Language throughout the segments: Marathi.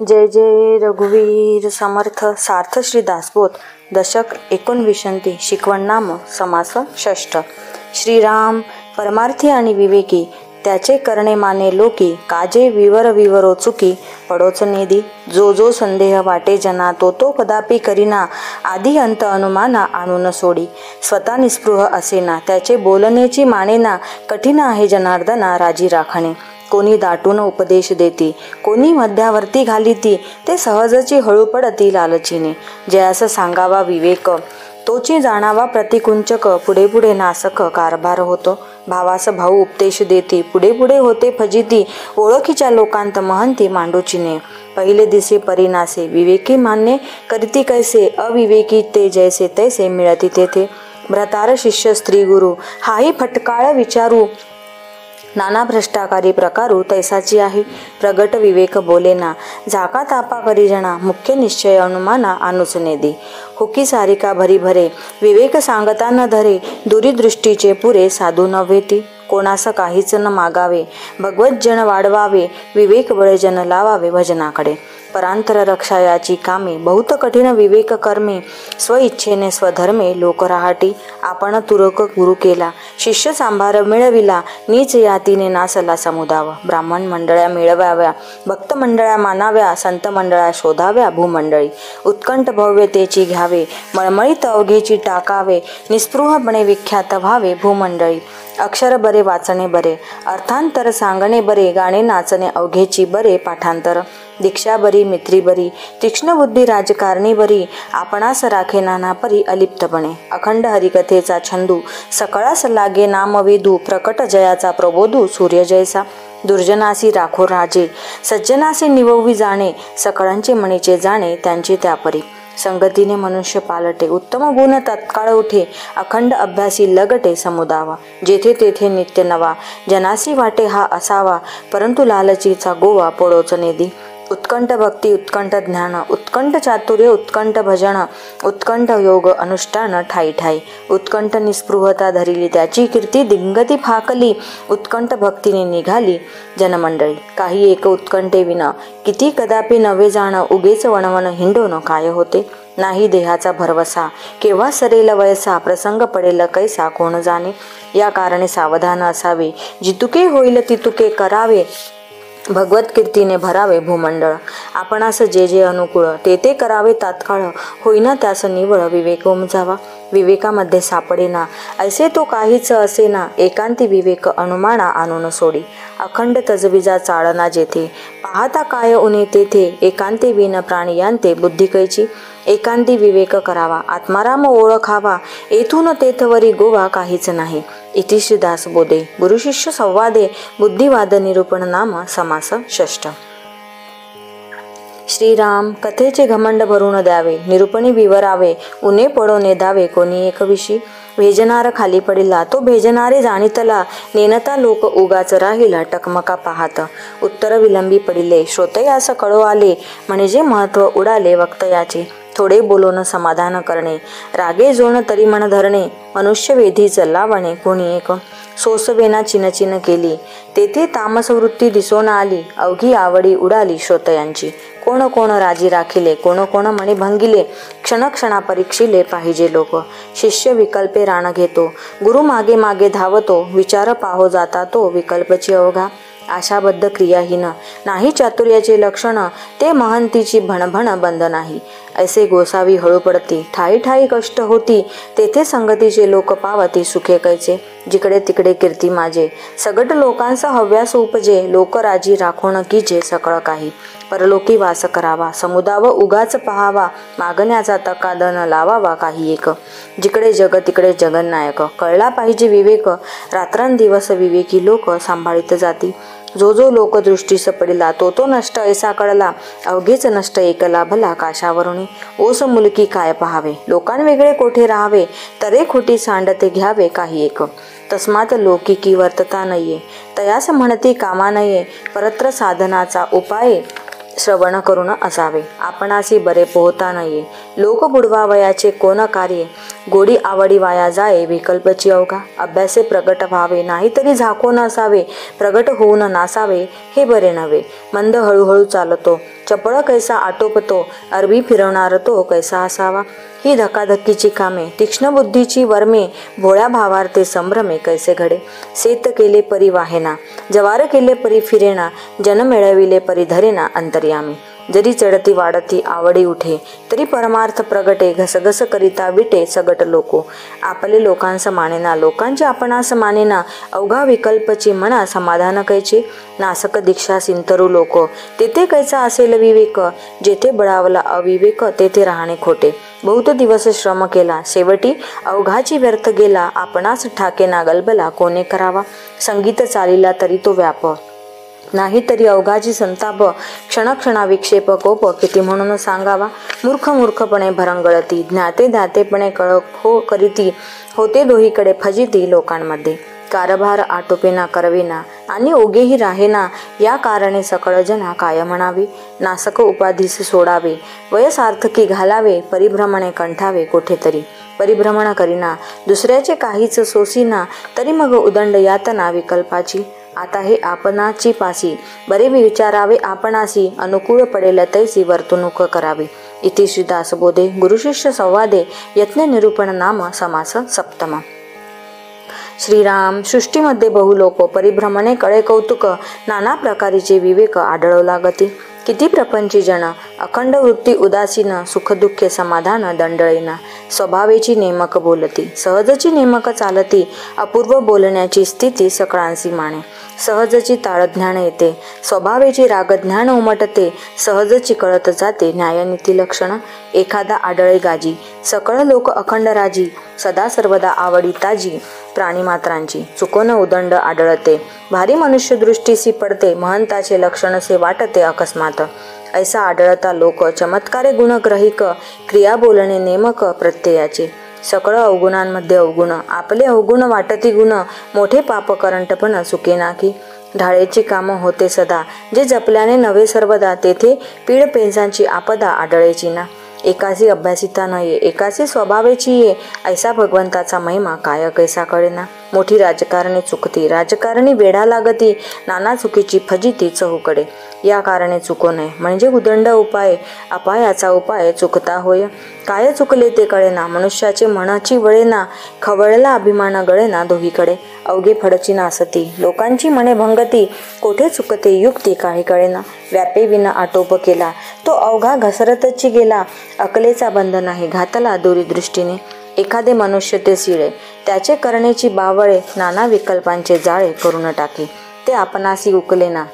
जय जय रघुवीर समर्थ सार्थ श्री दासबोध दशक 19 शिकवण नाम समास षष्ठ. श्रीराम परमार्थी आणि विवेकी त्याचे करणे माने लोकी काजे विवर विवरो चुकी पडोच नेदी जो जो संदेह वाटे जना तो तो कदापि करीना आधी अंत अनुमाना आणून सोडी स्वतः निस्पृह असेना त्याचे बोलण्याची मानेना कठीण आहे जनार्दना राजी राखणे. कोणी दाटून उपदेश देती कोणी मध्यावर्ती घालीती ते सहजची हळू पडती लालचीने. जयास सांगावा विवेक तोची जाणावा प्रतिकुंचक पुढे पुढे नासक कारभार होतो. भावास भाऊ उपदेश देती पुढे पुढे होते फजिती ओळखीच्या लोकांत महंती मांडूचिने. पहिले दिसे परिनासे विवेकी मान्य करीती कैसे अविवेकी ते जैसे तैसे मिळती तेथे. भ्रतार शिष्य स्त्री गुरु हाही फटकाळ विचारू नाना भ्रष्टाकारी प्रकारू तैसाची आहे. प्रगट विवेक बोलेना झाका तापा करी जना मुख्य निश्चय अनुमाना आणूच नेदी. हुकी सारिका भरी भरे विवेक सांगता न धरे दूरदृष्टीचे पुरे साधू नव्हेती. कोणास काहीच न मागावे भगवत जन वाढवावे विवेक बळे जन लावावे भजनाकडे. परांतर रक्षायाची कामे बहुत कठीण विवेक कर्मे स्वइच्छेने स्वधर्मे लोक राहाटी. आपण तुरक गुरु केला शिष्य सांभार मिळविला नीच यातीने नासला समुदाव. ब्राह्मण मंडळ्या मिळवाव्या भक्त मंडळ्या मानाव्या संत मंडळ्या शोधाव्या भूमंडळी. उत्कंठ भव्यतेची घ्यावे मळमळीत अवघेची टाकावे निस्पृहपणे विख्यात व्हावे भूमंडळी. अक्षर बरे वाचणे बरे अर्थांतर सांगणे बरे गाणे नाचणे अवघेची बरे पाठांतर. दीक्षा बरी मित्री बरी तीक्ष्ण बुद्धी राजकारणी बरी आपणास राखे नाना परी अलिप्तपणे. अखंड हरिकथेचा छंदू सकळास लागे नामविदू प्रकट जयाचा प्रबोधू सूर्य जैसा. दुर्जनासी राखो राजे सज्जनासी निववी जाणे सकळांचे मणीचे जाणे त्यांचे त्यापरी. संगतीने मनुष्य पालटे उत्तम गुण तत्काळ उठे अखंड अभ्यासी लगटे समुदावा. जेथे तेथे नित्य नवा जनासी वाटे हा असावा परंतु लालचीचा गोवा पडोच नेदी. उत्कंठ भक्ती उत्कंठ ज्ञान उत्कंठ चातुर्य उत्कंठ भजन उत्कंठ योग अनुष्ठान ठाई ठाई. उत्कंठ निस्पृहता धरिली त्याची कीर्ती दिंगती फाकली उत्कंठ भक्तीने निघाली जनमंडळी. काही एक उत्कंठे विना किती कदापि नवे जाण उगेच वणवण हिंडोन काय होते. नाही देहाचा भरवसा केव्हा सरेल वयसा प्रसंग पडेल कैसा कोण जाणे. या कारणे सावधान असावे जितुके होईल तितुके करावे भगवत कीर्तीने भरावे भूमंडळ. आपणास जे जे अनुकूळ ते ते करावे तात्काळ होईना त्यास निवळ विवेक उमजावा. विवेकामध्ये सापडेना ऐसे तो काहीच असेना एकांती विवेक अनुमाना आणून सोडी. अखंड तजविजा चाळना जेथे पाहता काय उने तेथे एकांती विन प्राणियांते बुद्धी कैची. एकांती विवेक करावा आत्माराम ओळखावा येथून तेथवरी गोवा काहीच नाही. इति श्री दासबोधे गुरु शिष्य संवादे बुद्धिवाद निरूपण नाम समास षष्ठ. श्रीराम कथेचे घमंड भरून द्यावे निरूपणी विवरावे उने पडो नेदावे कोणी एक विषी. भेजनार खाली पडिला तो भेजणारे जाणीतला नेनता लोक उगाच राहिला टकमका पाहात. उत्तर विलंबी पडिले श्रोतयास कळो आले म्हणजे महत्व उडाले वक्तयाचे. थोडे बोलून समाधान करणे रागे जोण तरी मन धरणे मनुष्य वेधी लावणे कोणी एक. सोसवेना चिनचिन केली तेथे तामस वृत्ती दिसोन आली अवघी आवडी उडाली श्रोतयांची. कोण कोण राजी राखिले कोण कोण मणी भंगिले क्षण क्षणा परीक्षिले पाहिजे लोक. शिष्य विकल्पे राण घेतो गुरु मागे मागे धावतो विचार पाहो जाता तो विकल्पची अवघा. आशाबद्ध क्रियाहीन नाही चातुर्याचे लक्षण ते महंतीची भणभण बंद नाही. ऐसे गोसावी हळू पडती ठाई ठाई कष्ट होती तेथे संगतीचे लोक पावती सुखे कैचे. जिकडे तिकडे कीर्ती माझे सगट लोकांचा हव्यास उपजे लोक राजी राखोण कीजे सकळ काही. परलोकी वास करावा समुदाव उगाच पहावा मागण्याचा तकादन लावावा काही एक. जिकडे जग तिकडे जगन्नायक कळला पाहिजे विवेक रात्रंदिवस विवेकी लोक सांभाळीत जाती. जो जो लोक दृष्टीस पडिला तो तो नष्ट ऐसा कळला अवघेच नष्ट एकला भला काशावरुणी. ओस मुलकी काय पहावे लोकांवेगळे कोठे राहावे तरे खोटी सांडते घ्यावे काही एक. तस्मात लौकिकी वर्तता नये तयास म्हणती कामा नये परत्र साधनाचा उपाय श्रवण करून असावे. आपणासी बरे पोहता नये लोक बुडवावयाचे कोण कार्ये गोडी आवडी वाया जाये विकल्पची अवघा. अभ्यासे प्रगट व्हावे नाहीतरी झाको नसावे, प्रगट होऊन नासावे हे बरे नव्हे. मंद हळूहळू चालतो, चपळ कैसा आटोपतो, अरबी फिरवणार तो कैसा असावा. ही धकाधकीची कामे, तीक्ष्ण बुद्धीची वर्मे, भोळ्या भावार्थे संभ्रमे कैसे घडे. सेत केले परी वाहेना, जवार केले परी फिरेना, जन मिळविले परी धरेना अंतर्यामी. जरी चढती वाढती आवडी उठे, तरी परमार्थ प्रगटे, घसघस करिता विटे सगट लोको. आपले लोकांस मानेना, लोकांचे आपणास मानेना, अवघा विकल्पची म्हणा समाधान कैचे. नासक दीक्षा सिंतरू लोक, तेथे कैसा असेल विवेक, जेथे बळावला अविवेक तेथे राहणे खोटे. बहुत दिवस श्रम केला, शेवटी अवघाची व्यर्थ गेला, आपणास ठाकेना गलबला कोणे करावा. संगीत चालिला तरी तो व्याप, नाही तरी अवघाची संताप, क्षणक्षणा विक्षेप कोप किती म्हणून सांगावा. मूर्ख मूर्खपणे भरंगळती, ज्ञाते ज्ञातेपणे कळक हो करीती, होते दोहीकडे फजिती लोकांमध्ये. कारभार आटोपेना करवेना, आणि ओगेही राहेना, या कारणे सकळ जना काय म्हणावी. नासक उपाधीस सोडावे, वयसार्थकी घालावे, परिभ्रमणे कंठावे कोठेतरी. परिभ्रमण करीना, दुसऱ्याचे काहीच सोसीना, तरी मग उदंड यातना विकल्पाची. आता हे आपणाची पासी, बरे विचारावे आपणासी, अनुकूल पडेल तैसी वर्तणूक करावी. इति श्री दासबोधे गुरुशिष्य संवादे यज्ञ निरूपण नाम समास सप्तम. श्रीराम. सृष्टीमध्ये बहुलोक, परिभ्रमणे कळे कौतुक, नाना प्रकारीचे विवेक आढळू लागती. किती प्रपंची जन, अखंड वृत्ती उदासीन, सुखदुःखे समाधान दंडळेना. स्वभावेची नेमक बोलती, सहजची नेमक चालती, अपूर्व बोलण्याची स्थिती सकळांसी माने. सहजची ताळज्ञान येते, स्वभावेची रागज्ञान उमटते, सहजची कळत जाते न्यायनीती लक्षण. एखादा आढळे गाजी, सकळ लोक अखंड राजी, सदा सर्वदा आवडी ताजी, प्राणीमात्रांची चुकोन उदंड आढळते. भारी मनुष्य दृष्टीसी पडते, महंताचे लक्षणसे वाटते अकस्मात. ऐसा आढळता लोक, चमत्कारे गुणग्रहिक, क्रिया बोलणे नेमक प्रत्ययाचे. सकळ अवगुणांमध्ये अवगुण, आपले अवगुण वाटती गुण, मोठे पाप करंटपण सुके नाकी. ढाळेची कामं होते सदा, जे जपल्याने नव्हे सर्वदा, तेथे पीड पेंचांची आपदा आढळेची ना. एकासी अभ्यासिता नये, एकासी स्वभावेची ये, ऐसा भगवंताचा महिमा काय कैसा कळेना. मोठी राजकारणे चुकती, राजकारणी वेढा लागती, नाना चुकीची फजिती चहूकडे. या कारणे चुको नये, म्हणजे उदंड उपाय, अपायाचा उपाय चुकता होय. काय चुकले ते कळेना, मनुष्याचे मनाची वळेना, खवळला अभिमान गळेना दोहीकडे. अवघे फडची नासती, लोकांची मने भंगती, कोठे चुकते युक्ती काही कळेना. व्यापे विना आटोप केला, तो अवघा घसरतची गेला, अकलेचा बंध नाही घातला दूरदृष्टीने. एखादे मनुष्य ते सिळे, त्याचे करण्याची बावळे, नाना विकल्पांचे जाळे करून टाके. ते आपणासी उकलेना,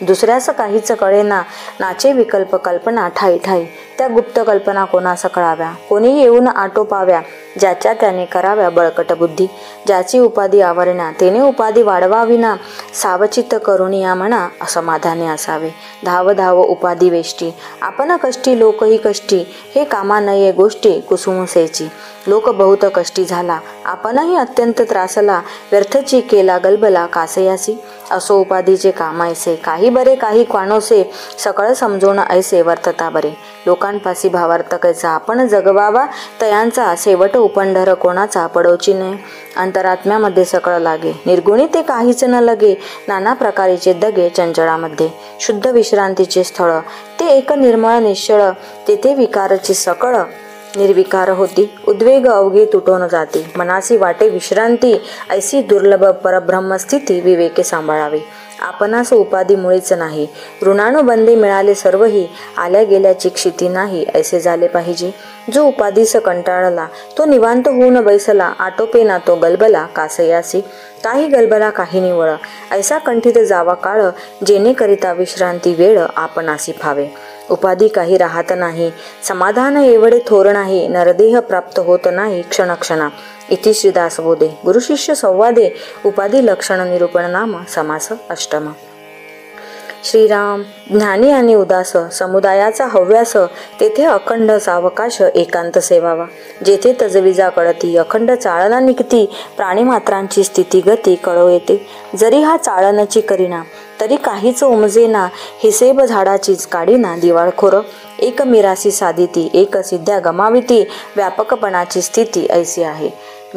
दुसऱ्यास काहीच कळेना, नाचे विकल्प कल्पना ठाई ठाई. त्या गुप्त कल्पना कोणास कळाव्या, कोणी येऊन आटोपाव्या, ज्याच्या त्याने कराव्या बळकट बुद्धी. ज्याची उपाधी आवरणा, तेने उपाधी वाढवाविना, सावचित करुणिया म्हणा असमाधानी असावे. धाव धाव उपाधी वेष्टी, आपण कष्टी लोकही कष्टी, हे कामा नये गोष्टी कुसुमसेची. लोक बहुत कष्टी झाला, आपणही अत्यंत त्रासला, व्यर्थची केला गलबला कासयासी. असो उपाधीचे कामायसे, काही बरे काही क्वानोसे, सकळ समजून ऐसे वर्तता बरे. लोकांपासी भावार्थ कैसा, आपण जगवावा तयांचा, शेवट उपंढर कोणाचा पडोची नये. अंतरात्म्यामध्ये सकळ लागे, निर्गुणी ते काहीच न लगे, नाना प्रकारीचे दगे चंचळामध्ये. शुद्ध विश्रांतीचे स्थळ, ते एक निर्मळ निश्चळ, तेथे विकारची सकळ निर्विकार होती. उद्वेग अवघे तुटून जाते, मनासी वाटे विश्रांती, ऐसी दुर्लभ परब्रह्मस्थिती विवेके सांभाळावी. आपणास उपाधी मुळीच नाही, ऋणानुबंधे मिळाले सर्वही, आल्या गेल्याची क्षिती नाही ऐसे झाले पाहिजे. जो उपाधीस कंटाळला, तो निवांत होऊन बैसला, आटोपेना तो गलबला कासयासी. काही गलबला काही निवळ, ऐसा कंठित जावा काळ, जेणेकरिता विश्रांती वेळ आपणासी फावे. उपाधी काही राहत नाही, समाधान एवढे थोर नाही, नरदेह प्राप्त होत नाही क्षणक्षणा. इति श्री दासबोधे गुरुशिष्य संवादे उपाधी लक्षण निरूपण नाम समास अष्टम. श्रीराम. ज्ञानी आणि उदास समुदायाचा हव्यास, तेथे अखंड सावकाश एकांत सेवावा. जेथे तजविजा कळती, अखंड चाळना निघती, प्राणीमात्रांची स्थिती गती कळो येते. जरी हा चाळनाची करीना, तरी काहीच उमजेना, हिसेब झाडाचीच काढीना दिवाळखोर. एक मिरासी साधिती, एक सिद्ध्या गमाविती, व्यापकपणाची स्थिती ऐसी आहे.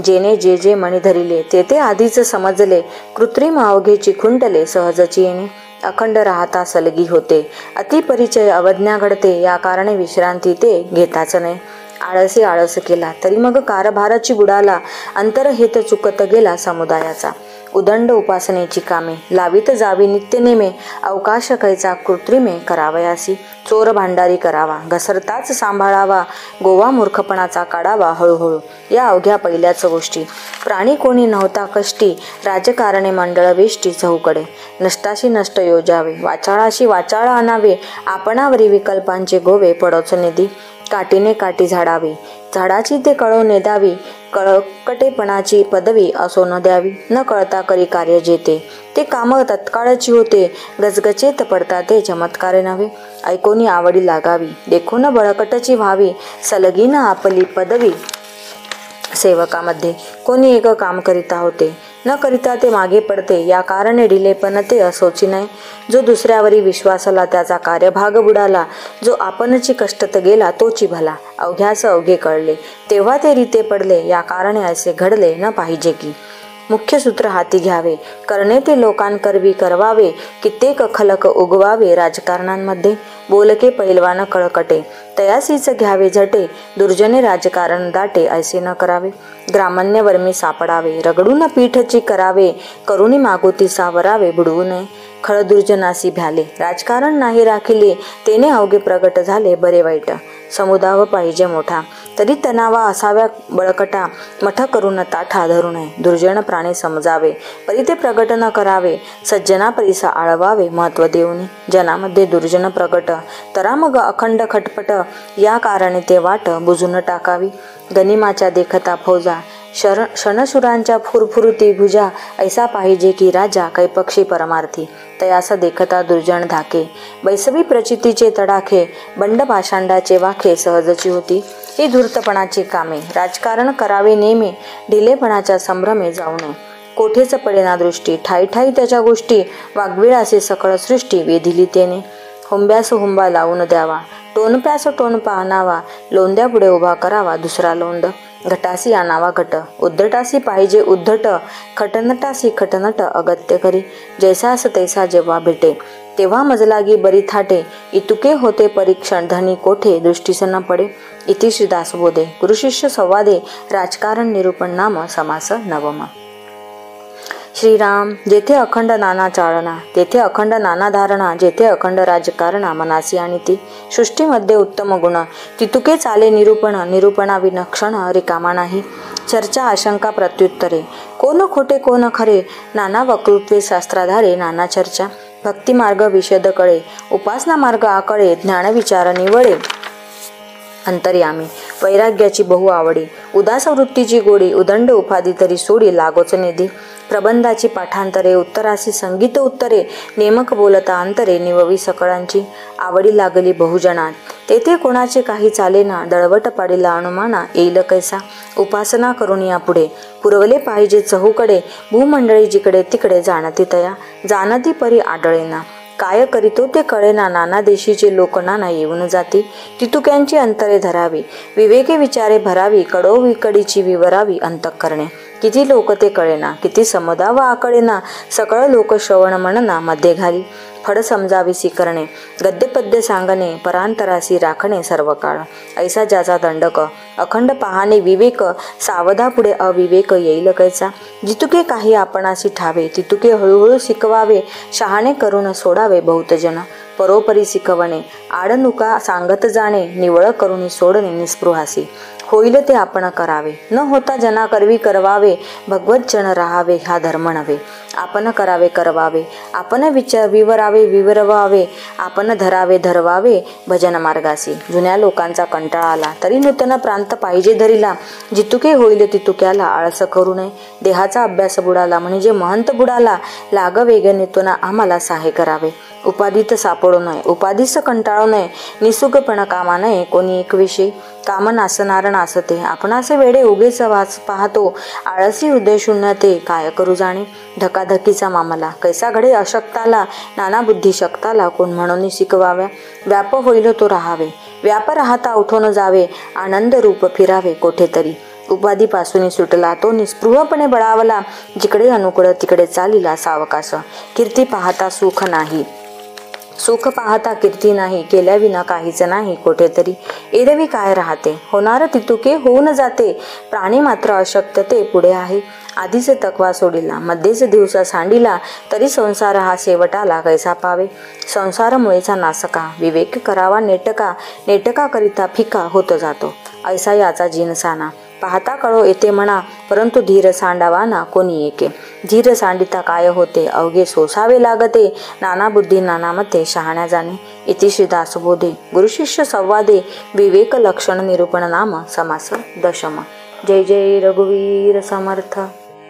जेने जे जे मणी धरिले, ते ते आधीच समजले, कृत्रिम अवघेची खुंटले, सहजची येणे. अखंड राहता सलगी होते, अतिपरिचय अवज्ञा घडते, या कारणे विश्रांती ते घेताच नाही. आळसी आळस केला, तरी मग कारभाराची बुडाला, अंतरहित चुकत गेला समुदायाचा. उदंड उपासनेची कामे लावीत जावी नित्यनेमे, अवकाश कैचा कृत्रिमे करावयासी. चोर भांडारी करावा, घसरताच सांभाळावा, गोवा मूर्खपणाचा काढावा हळूहळू. या अवघ्या पहिल्याच गोष्टी. प्राणी कोणी नव्हता कष्टी, राजकारणे मंडळ वेष्टी चहूकडे. नष्टाशी नष्ट योजावे, वाचाळाशी वाचाळ आणावे, आपणावरी विकल्पांचे गोवे पडोच निधी. काटीने काठी झाडावी, झाडाची ते कळो नेदावी, कळकटेपणाची पदवी असो न द्यावी. न कळता करी कार्य जेते, ते काम तत्काळची होते, गजगजेत पडता ते चमत्कारे नव्हे. ऐकोनी आवडी लागावी, देखून बळकटची व्हावी, सलगीन आपली पदवी. सेवकामध्ये कोणी एक काम करिता होते, न करिता ते मागे पडते, या कारणे ढिले पण ते असोची नाही. जो दुसऱ्यावरी विश्वासाला त्याचा कार्यभाग बुडाला, जो आपणची कष्टत गेला तोची भला. अवघ्यास अवघे कळले, तेव्हा ते रीते पडले, या कारणे असे घडले न पाहिजे की. मुख्य सूत्र हाती घ्यावे, करणे ते लोकांकरवी करवावे, कित्येक खलक उगवावे राजकारणांमध्ये. बोलके पैलवान कळकटे, तयासीच घ्यावे झटे, दुर्जने राजकारण दाटे ऐसे न करावे. ग्रामण्य वर्मी सापडावे, रगडून पीठची करावे, करुणी मागोती सावरावे बुडवू नये. खळ दुर्जनासी भ्याले, राजकारण नाही राखिले, तेने अवघे प्रगट झाले बरे वाईट. समुदाव पाहिजे मोठा, तरी तणावा असाव्या बळकटा, मठ करून ताठा धरू नये. दुर्जन प्राणी समजावे, परी ते प्रगट न करावे, सज्जना परिसा आळवावे महत्व देऊनी. जनामध्ये दुर्जन प्रगट, तरा मग अखंड खटपट, या कारणे ते वाट बुजून टाकावी. गनिमाच्या देखता फौजा, शनशुरांच्या फुरफुरती भुजा, ऐसा पाहिजे की राजा कैपक्षी परमार्थी. तयास देखता दुर्जन धाके, बैसवी प्रचितीचे तडाखे, बंड पाषांडाचे वाखे सहजची होती. ही धूर्तपणाची कामे राजकारण करावे नेमे, ढिलेपणाच्या संभ्रमे जाऊ नये. कोठेच पडेना दृष्टी, ठाई ठाई त्याच्या गोष्टी, वाघवीळ असे सकळ सृष्टी वेधिली तेने. हुंब्यास हुंबा लावून द्यावा, टोनप्यास टोनपा आणावा, लोंद्या पुढे उभा करावा दुसरा लोंद. घटासी आणावा घट, उद्धटासी पाहिजे उद्धट, खटनटासी खटनट अगत्य करी. जैसास तैसा जेव्हा भेटे, तेव्हा मजलागी बरी थाटे, इतुके होते परीक्षण धनी कोठे दृष्टीस न पडे. इति श्री दासबोधे गुरुशिष्य संवादे राजकारण निरूपण नाम समास नवम. श्रीराम, जेथे अखंड नाना चाळणा, तेथे अखंड नाना धारणा, जेथे अखंड राजकारणा मनासी आणि ती. सृष्टीमध्ये उत्तम गुण, तितुके चाले निरूपण, निरूपणाविन क्षण रिकामा नाही. चर्चा आशंका प्रत्युत्तरे, कोण खोटे कोण खरे, नाना वक्तृत्वे शास्त्राधारे नाना चर्चा. भक्तिमार्ग विशद कळे, उपासना मार्ग आकळे, ज्ञानविचार निवळे अंतर्यामी. वैराग्याची बहु आवडी, उदास वृत्तीची गोडी, उदंड उपाधी तरी सोडी लागोच निधी. प्रबंधाची पाठांतरे, उत्तरासी संगीत उत्तरे, नेमक बोलता अंतरे निववी सकळांची. आवडी लागली बहुजनात, तेथे कोणाचे काही चालेना, दळवट पाडीला अनुमाना येईल कैसा. उपासना करून या पुढे, पुरवले पाहिजे चहूकडे, भूमंडळी जिकडे तिकडे जाणती तया, जाणती परी आढळेना. काय करीतो ते कळेना, नाना देशीचे लोक नाना येऊन जाती. तितुक्यांची अंतरे धरावी, विवेके विचारे भरावी, कडो विकडीची विवरावी अंतःकरणे. किती लोक ते कळेना, किती समुदाव आकळेना, सकळ लोक श्रवण म्हणना मध्ये घाली. फड समजावीसी करणे, गद्यपद्य सांगणे, परांतरासी राखणे सर्व काळ. ऐसा ज्याचा दंडक, अखंड पाहणे विवेक, सावधा पुढे अविवेक येईल कैसा. जितुके काही आपणासी ठावे, तितुके हळूहळू शिकवावे, शहाणे करून सोडावे बहुतजन. परोपरी शिकवणे, आडनुका सांगत जाणे, निवळ करून सोडणे निस्पृहासी. होईल ते आपण करावे, न होता जना करवी करवावे, भगवत जन राहावे हा धर्म नव्हे. आपण करावे करवावे, आपण विवरावे विवरवावे, आपण धरावे धरवावे भजन मार्गासी. जुन्या लोकांचा कंटाळा आला तरी नूतन प्रांत पाहिजे धरिला, जितुके होईल तितुक्याला आळस करू नये. देहाचा अभ्यास बुडाला म्हणजे महंत बुडाला, लाग वेगनेतून आम्हाला सहाय्य करावे. उपाधीत सापडू नये, उपाधीस कंटाळू नये, निसुकपण कामा नये, कोणी एक विषयी काम नासणार नासते, आपणाचे वेडे उगेच वाच पाहतो, आळसी हृदय शून्य ते काय करू जाणे, धकाधकीचा मामला कैसा घडे अशक्ताला, नाना बुद्धी शक्ताला कोण म्हणून शिकवाव्या, व्याप होईल तो राहावे, व्याप राहता उठून जावे, आनंद रूप फिरावे कोठेतरी, उपाधीपासून सुटला तो निस्पृहपणे बळावला, जिकडे अनुकूळ तिकडे चालिला सावकाश, कीर्ती पाहता सुख नाही, सुख पाहता कीर्ती नाही, केल्याविना काहीच नाही कोठेतरी, एरवी काय राहते, होणार तितुके होऊन जाते, प्राणी मात्र अशक्य ते पुढे आहे, आधीच तकवा सोडिला, मध्येच दिवसा सांडिला, तरी संसार हा शेवटाला कैसा पावे, संसार मुळेचा नासका, विवेक करावा नेटका, नेटका करिता फिका होत जातो, ऐसा याचा जिनसाना, पाहता कळो येते म्हणा, परंतु धीर सांडावा ना कोणी एके, धीर सांडिता काय होते, अवघे सोसावे लागते, नाना बुद्धी नाना मते शहाण्या जाणे, इति श्री दासबोधे गुरुशिष्य संवादे विवेक लक्षण निरूपण नाम समास दशम. जय जय रघुवीर समर्थ.